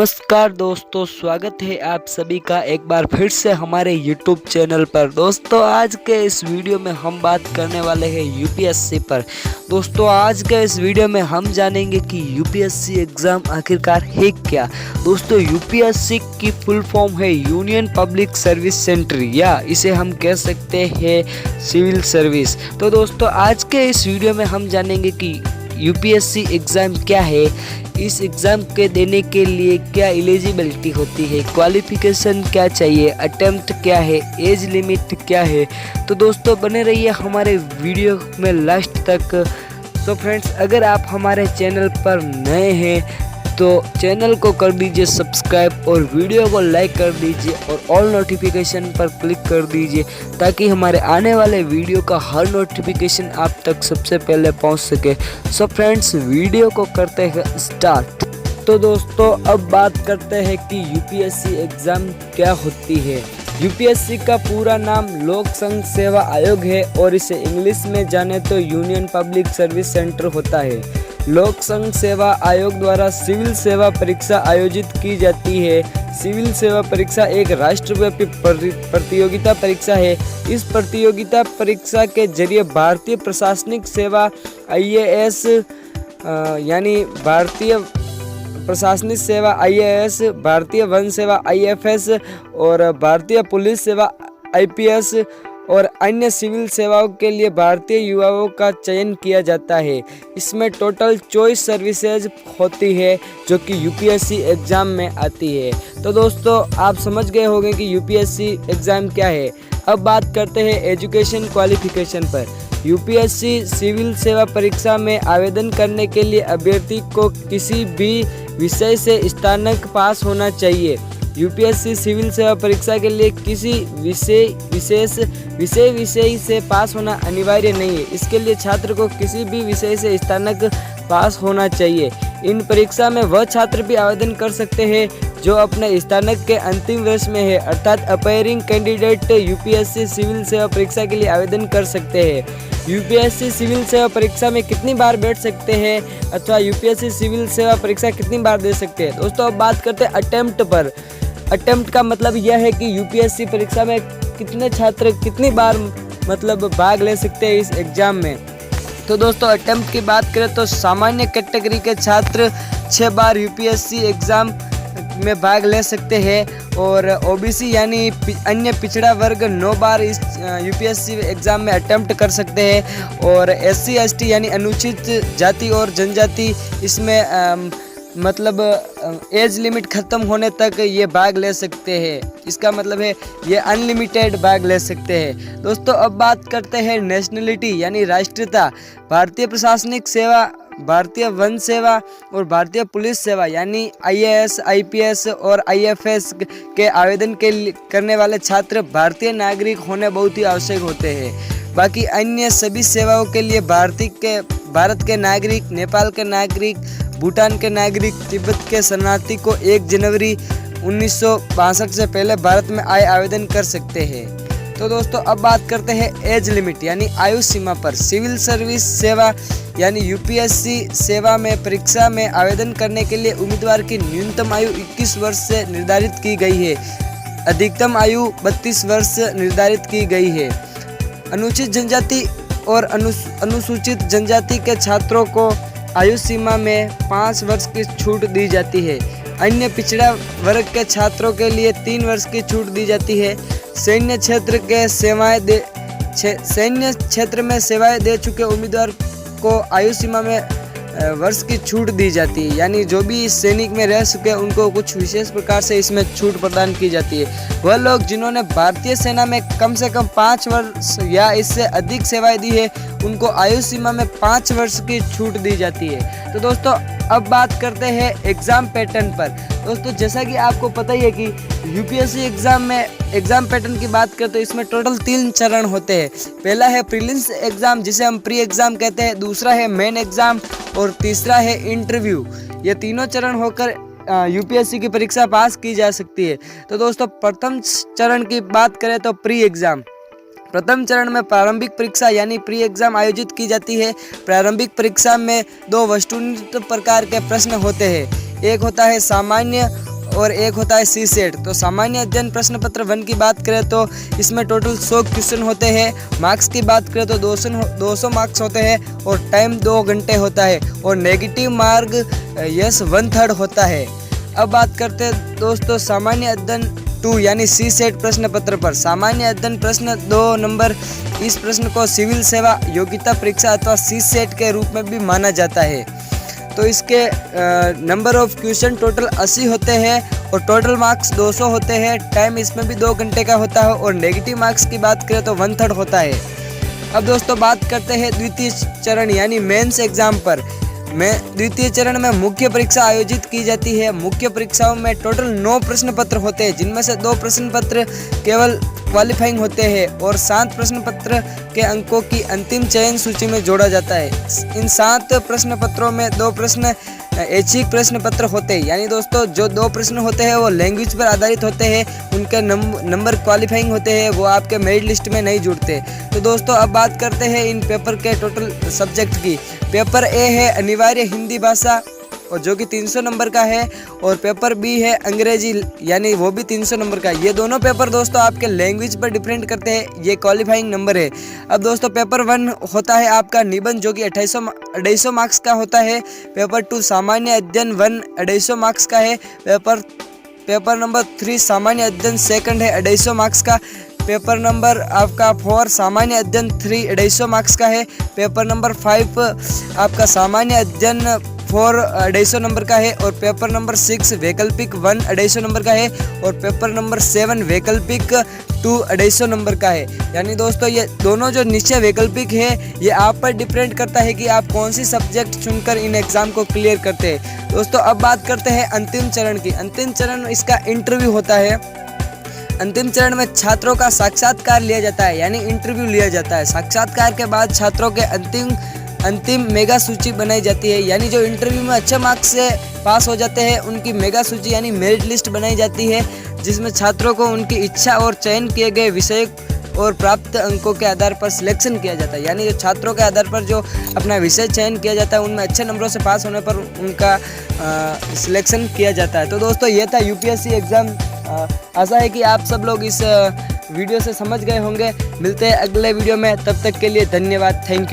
नमस्कार दोस्तों, स्वागत है आप सभी का एक बार फिर से हमारे YouTube चैनल पर। दोस्तों आज के इस वीडियो में हम बात करने वाले हैं यूपीएससी पर। दोस्तों आज के इस वीडियो में हम जानेंगे कि यूपीएससी एग्ज़ाम आखिरकार है क्या। दोस्तों यूपीएससी की फुल फॉर्म है यूनियन पब्लिक सर्विस सेंटर, या इसे हम कह सकते हैं सिविल सर्विस। तो दोस्तों आज के इस वीडियो में हम जानेंगे कि यूपीएससी एग्ज़ाम क्या है, इस एग्ज़ाम के देने के लिए क्या एलिजिबिलिटी होती है, क्वालिफिकेशन क्या चाहिए, अटेम्प्ट क्या है, एज लिमिट क्या है। तो दोस्तों बने रहिए हमारे वीडियो में लास्ट तक। तो फ्रेंड्स अगर आप हमारे चैनल पर नए हैं तो चैनल को कर दीजिए सब्सक्राइब और वीडियो को लाइक कर दीजिए और ऑल नोटिफिकेशन पर क्लिक कर दीजिए ताकि हमारे आने वाले वीडियो का हर नोटिफिकेशन आप तक सबसे पहले पहुंच सके। सो फ्रेंड्स वीडियो को करते हैं स्टार्ट। तो दोस्तों अब बात करते हैं कि यूपीएससी एग्ज़ाम क्या होती है। यूपीएससी का पूरा नाम लोक संघ सेवा आयोग है और इसे इंग्लिश में जाने तो यूनियन पब्लिक सर्विस सेंटर होता है। लोक संघ सेवा आयोग द्वारा सिविल सेवा परीक्षा आयोजित की जाती है। सिविल सेवा परीक्षा एक राष्ट्रव्यापी प्रतियोगिता परीक्षा है। इस प्रतियोगिता परीक्षा के जरिए भारतीय प्रशासनिक सेवा आईएएस यानी भारतीय प्रशासनिक सेवा आईएएस, भारतीय वन सेवा आईएफएस और भारतीय पुलिस सेवा आईपीएस और अन्य सिविल सेवाओं के लिए भारतीय युवाओं का चयन किया जाता है। इसमें टोटल 24 सर्विसेज होती है जो कि यूपीएससी एग्ज़ाम में आती है। तो दोस्तों आप समझ गए होंगे कि यूपीएससी एग्ज़ाम क्या है। अब बात करते हैं एजुकेशन क्वालिफिकेशन पर। यूपीएससी सिविल सेवा परीक्षा में आवेदन करने के लिए अभ्यर्थी को किसी भी विषय से स्नातक पास होना चाहिए। यूपीएससी सिविल सेवा परीक्षा के लिए किसी विषय से पास होना अनिवार्य नहीं है। इसके लिए छात्र को किसी भी विषय से स्नातक पास होना चाहिए। इन परीक्षा में वह छात्र भी आवेदन कर सकते हैं जो अपने स्नातक के अंतिम वर्ष में है, अर्थात अपायरिंग कैंडिडेट यूपीएससी सिविल सेवा परीक्षा के लिए आवेदन कर सकते हैं। यूपीएससी सिविल सेवा परीक्षा में कितनी बार बैठ सकते हैं अथवा यूपीएससी सिविल सेवा परीक्षा कितनी बार दे सकते हैं। दोस्तों अब बात करते हैं अटेम्प्ट पर। अटेम्प्ट का मतलब यह है कि यूपीएससी परीक्षा में कितने छात्र कितनी बार भाग ले सकते हैं इस एग्ज़ाम में। तो दोस्तों अटेम्प्ट की बात करें तो सामान्य कैटेगरी के छात्र 6 बार यूपीएससी एग्ज़ाम में भाग ले सकते हैं और ओबीसी यानी अन्य पिछड़ा वर्ग 9 बार इस यूपीएससी एग्ज़ाम में अटेम्प्ट कर सकते हैं और एससी एसटी यानी अनुसूचित जाति और जनजाति इसमें एज लिमिट ख़त्म होने तक ये भाग ले सकते हैं। इसका मतलब है ये अनलिमिटेड भाग ले सकते हैं। दोस्तों अब बात करते हैं नेशनलिटी यानी राष्ट्रीयता। भारतीय प्रशासनिक सेवा, भारतीय वन सेवा और भारतीय पुलिस सेवा यानी आईएएस, आईपीएस और आईएफएस के आवेदन करने वाले छात्र भारतीय नागरिक होने बहुत ही आवश्यक होते हैं। बाकी अन्य सभी सेवाओं के लिए भारत के नागरिक, नेपाल के नागरिक, भूटान के नागरिक, तिब्बत के शरणार्थी को 1 जनवरी 1962 से पहले भारत में आए आवेदन कर सकते हैं। तो दोस्तों अब बात करते हैं एज लिमिट यानी आयु सीमा पर। सिविल सर्विस सेवा यानी यूपीएससी सेवा में परीक्षा में आवेदन करने के लिए उम्मीदवार की न्यूनतम आयु 21 वर्ष से निर्धारित की गई है। अधिकतम आयु 32 वर्ष निर्धारित की गई है। अनुसूचित जनजाति और अनुसूचित जनजाति के छात्रों को आयु सीमा में 5 वर्ष की छूट दी जाती है। अन्य पिछड़ा वर्ग के छात्रों के लिए 3 वर्ष की छूट दी जाती है। सैन्य क्षेत्र में सेवाएं दे चुके उम्मीदवार को आयु सीमा में वर्ष की छूट दी जाती है, यानी जो भी सैनिक में रह चुके उनको कुछ विशेष प्रकार से इसमें छूट प्रदान की जाती है। वह लोग जिन्होंने भारतीय सेना में कम से कम 5 वर्ष या इससे अधिक सेवाएं दी है उनको आयु सीमा में 5 वर्ष की छूट दी जाती है। तो दोस्तों अब बात करते हैं एग्ज़ाम पैटर्न पर। दोस्तों जैसा कि आपको पता ही है कि यूपीएससी एग्ज़ाम में एग्ज़ाम पैटर्न की बात करते हैं इसमें टोटल 3 चरण होते हैं। पहला है प्रीलिम्स एग्ज़ाम जिसे हम प्री एग्ज़ाम कहते हैं, दूसरा है मेन एग्ज़ाम और तीसरा है इंटरव्यू। ये तीनों चरण होकर यूपीएससी की परीक्षा पास की जा सकती है। तो दोस्तों प्रथम चरण की बात करें तो प्री एग्ज़ाम। प्रथम चरण में प्रारंभिक परीक्षा यानी प्री एग्जाम आयोजित की जाती है। प्रारंभिक परीक्षा में 2 वस्तुनिष्ठ प्रकार के प्रश्न होते हैं। एक होता है सामान्य और एक होता है सी सेट। तो सामान्य अध्ययन प्रश्न पत्र 1 की बात करें तो इसमें टोटल 100 क्वेश्चन होते हैं। मार्क्स की बात करें तो 200 मार्क्स होते हैं और टाइम 2 घंटे होता है और नेगेटिव मार्क यस 1/3 होता है। अब बात करते हैं दोस्तों सामान्य अध्ययन 2 यानी सी सेट प्रश्न पत्र पर। सामान्य अध्ययन प्रश्न 2 नंबर, इस प्रश्न को सिविल सेवा योग्यता परीक्षा अथवा सी सेट के रूप में भी माना जाता है। तो इसके नंबर ऑफ क्वेश्चन टोटल 80 होते हैं और टोटल मार्क्स 200 होते हैं। टाइम इसमें भी 2 घंटे का होता है और नेगेटिव मार्क्स की बात करें तो 1/3 होता है। अब दोस्तों बात करते हैं द्वितीय चरण यानी मेंस एग्जाम पर। द्वितीय चरण में मुख्य परीक्षा आयोजित की जाती है। मुख्य परीक्षाओं में टोटल 9 प्रश्न पत्र होते हैं, जिनमें से 2 प्रश्न पत्र केवल क्वालिफाइंग होते हैं और 7 प्रश्न पत्र के अंकों की अंतिम चयन सूची में जोड़ा जाता है। इन 7 प्रश्न पत्रों में 2 प्रश्न ऐच्छिक प्रश्न पत्र होते हैं, यानी दोस्तों जो 2 प्रश्न होते हैं वो लैंग्वेज पर आधारित होते हैं, उनके नंबर क्वालिफाइंग होते हैं, वो आपके मेरिट लिस्ट में नहीं जुड़ते। तो दोस्तों अब बात करते हैं इन पेपर के टोटल सब्जेक्ट की। पेपर ए है अनिवार्य हिंदी भाषा और जो कि 300 नंबर का है, और पेपर बी है अंग्रेजी यानी वो भी 300 नंबर का। ये दोनों पेपर दोस्तों आपके लैंग्वेज पर डिपेंड करते हैं, ये क्वालिफाइंग नंबर है। अब दोस्तों पेपर 1 होता है आपका निबंध जो कि 250 मार्क्स का होता है। पेपर 2 सामान्य अध्ययन 1 250 मार्क्स का है। पेपर नंबर 3 सामान्य अध्ययन सेकंड है 250 मार्क्स का। पेपर नंबर आपका 4 सामान्य अध्ययन 3 250 मार्क्स का है। पेपर नंबर 5 आपका सामान्य अध्ययन 4 250 नंबर का है और पेपर नंबर 6 वैकल्पिक 1 250 नंबर का है और पेपर नंबर 7 वैकल्पिक 2 250 नंबर का है। यानी दोस्तों ये दोनों जो नीचे वैकल्पिक है ये आप पर डिपेंड करता है कि आप कौन सी सब्जेक्ट चुनकर इन एग्जाम को क्लियर करते हैं। दोस्तों अब बात करते हैं अंतिम चरण की। अंतिम चरण इसका इंटरव्यू होता है। अंतिम चरण में छात्रों का साक्षात्कार लिया जाता है, यानी इंटरव्यू लिया जाता है। साक्षात्कार के बाद छात्रों के अंतिम मेगा सूची बनाई जाती है, यानी जो इंटरव्यू में अच्छे मार्क्स से पास हो जाते हैं उनकी मेगा सूची यानी मेरिट लिस्ट बनाई जाती है, जिसमें छात्रों को उनकी इच्छा और चयन किए गए विषय और प्राप्त अंकों के आधार पर सिलेक्शन किया जाता है। यानी जो छात्रों के आधार पर जो अपना विषय चयन किया जाता है उनमें अच्छे नंबरों से पास होने पर उनका सिलेक्शन किया जाता है। तो दोस्तों ये था यूपीएससी एग्ज़ाम। आशा है कि आप सब लोग इस वीडियो से समझ गए होंगे। मिलते हैं अगले वीडियो में, तब तक के लिए धन्यवाद, थैंक यू।